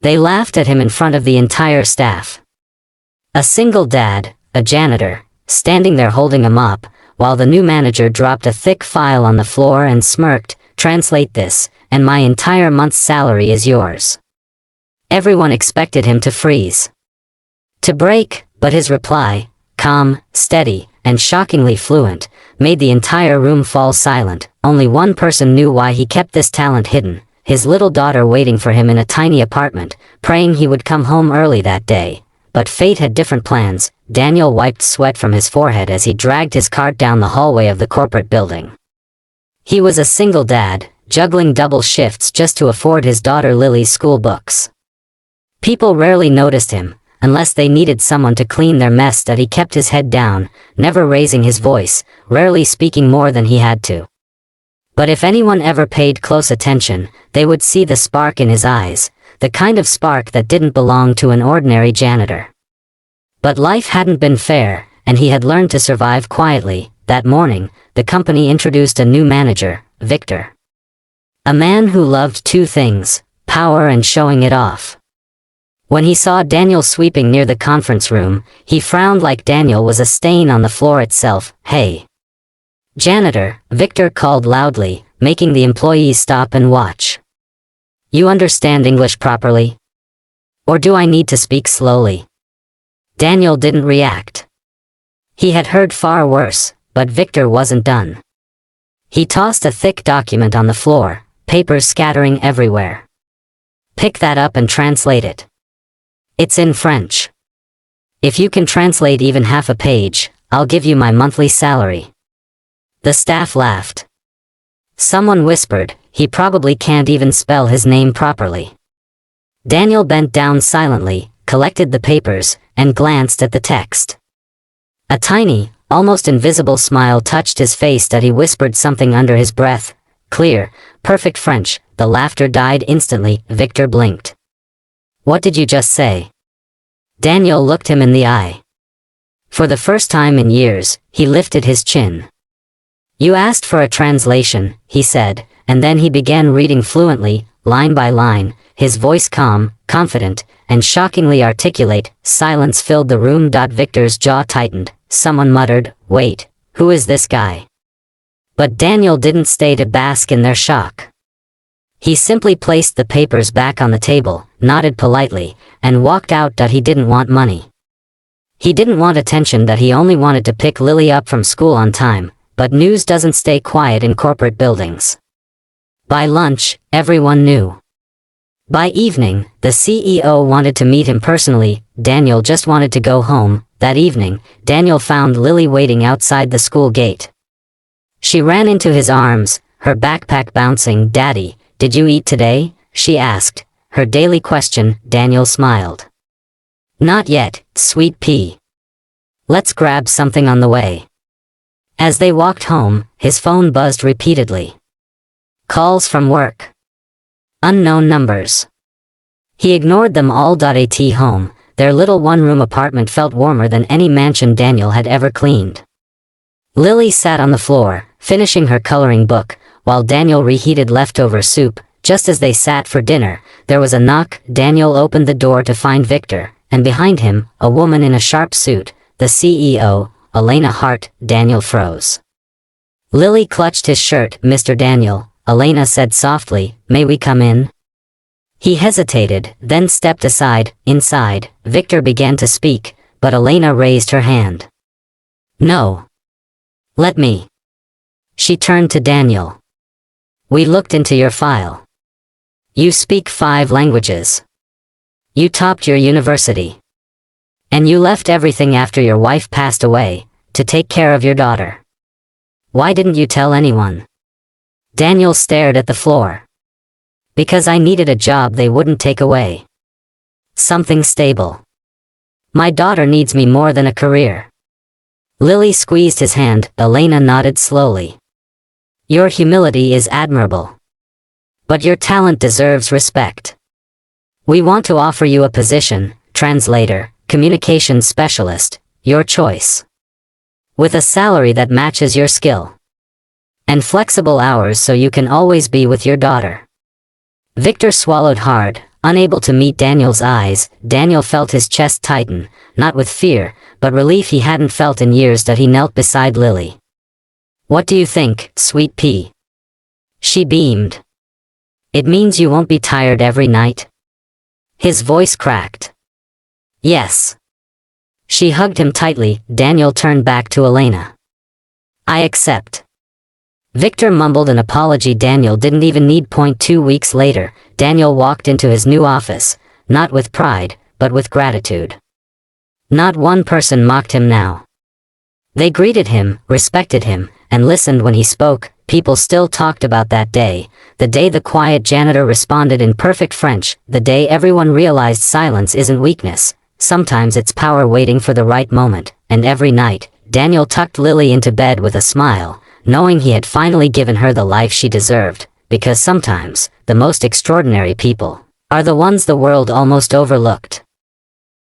They laughed at him in front of the entire staff. A single dad, a janitor, standing there holding a mop, while the new manager dropped a thick file on the floor and smirked, "Translate this, and my entire month's salary is yours." Everyone expected him to freeze, to break, but his reply, calm, steady, and shockingly fluent, made the entire room fall silent. Only one person knew why he kept this talent hidden: his little daughter waiting for him in a tiny apartment, praying he would come home early that day. But fate had different plans. Daniel wiped sweat from his forehead as he dragged his cart down the hallway of the corporate building. He was a single dad, juggling double shifts just to afford his daughter Lily's school books. People rarely noticed him, unless they needed someone to clean their mess. That he kept his head down, never raising his voice, rarely speaking more than he had to. But if anyone ever paid close attention, they would see the spark in his eyes, the kind of spark that didn't belong to an ordinary janitor. But life hadn't been fair, and he had learned to survive quietly. That morning, the company introduced a new manager, Victor. A man who loved two things: power and showing it off. When he saw Daniel sweeping near the conference room, he frowned like Daniel was a stain on the floor itself. "Hey, janitor," Victor called loudly, making the employees stop and watch. "You understand English properly? Or do I need to speak slowly?" Daniel didn't react. He had heard far worse, but Victor wasn't done. He tossed a thick document on the floor, papers scattering everywhere. "Pick that up and translate it. It's in French. If you can translate even half a page, I'll give you my monthly salary." The staff laughed. Someone whispered, "He probably can't even spell his name properly." Daniel bent down silently, collected the papers, and glanced at the text. A tiny, almost invisible smile touched his face that he whispered something under his breath. Clear, perfect French. The laughter died instantly. Victor blinked. "What did you just say?" Daniel looked him in the eye. For the first time in years, he lifted his chin. "You asked for a translation," he said, and then he began reading fluently, line by line, his voice calm, confident, and shockingly articulate. Silence filled the room. Victor's jaw tightened. Someone muttered, "Wait, who is this guy?" But Daniel didn't stay to bask in their shock. He simply placed the papers back on the table, nodded politely, and walked out. He didn't want money. He didn't want attention. He only wanted to pick Lily up from school on time. But news doesn't stay quiet in corporate buildings. By lunch, everyone knew. By evening, the CEO wanted to meet him personally. Daniel just wanted to go home. That evening, Daniel found Lily waiting outside the school gate. She ran into his arms, her backpack bouncing. "Daddy, did you eat today?" she asked, her daily question. Daniel smiled. "Not yet, sweet pea. Let's grab something on the way." As they walked home, his phone buzzed repeatedly. Calls from work. Unknown numbers. He ignored them all. At home, their little one-room apartment felt warmer than any mansion Daniel had ever cleaned. Lily sat on the floor, finishing her coloring book, while Daniel reheated leftover soup. Just as they sat for dinner, there was a knock. Daniel opened the door to find Victor, and behind him, a woman in a sharp suit, the CEO, Elena Hart. Daniel froze. Lily clutched his shirt. "Mr. Daniel," Elena said softly, "may we come in?" He hesitated, then stepped aside. Inside, Victor began to speak, but Elena raised her hand. "No. Let me." She turned to Daniel. "We looked into your file. You speak 5 languages. You topped your university. And you left everything after your wife passed away, to take care of your daughter. Why didn't you tell anyone?" Daniel stared at the floor. "Because I needed a job they wouldn't take away. Something stable. My daughter needs me more than a career." Lily squeezed his hand. Elena nodded slowly. "Your humility is admirable. But your talent deserves respect. We want to offer you a position, translator, communications specialist, your choice. With a salary that matches your skill. And flexible hours so you can always be with your daughter." Victor swallowed hard. Unable to meet Daniel's eyes, Daniel felt his chest tighten, not with fear, but relief he hadn't felt in years. That he knelt beside Lily. "What do you think, sweet pea?" She beamed. "It means you won't be tired every night?" His voice cracked. "Yes." She hugged him tightly. Daniel turned back to Elena. "I accept." Victor mumbled an apology Daniel didn't even need. 2 weeks later, Daniel walked into his new office, not with pride, but with gratitude. Not one person mocked him now. They greeted him, respected him, and listened when he spoke. People still talked about that day, the day the quiet janitor responded in perfect French, the day everyone realized silence isn't weakness, sometimes it's power waiting for the right moment. And every night, Daniel tucked Lily into bed with a smile, knowing he had finally given her the life she deserved, because sometimes, the most extraordinary people are the ones the world almost overlooked.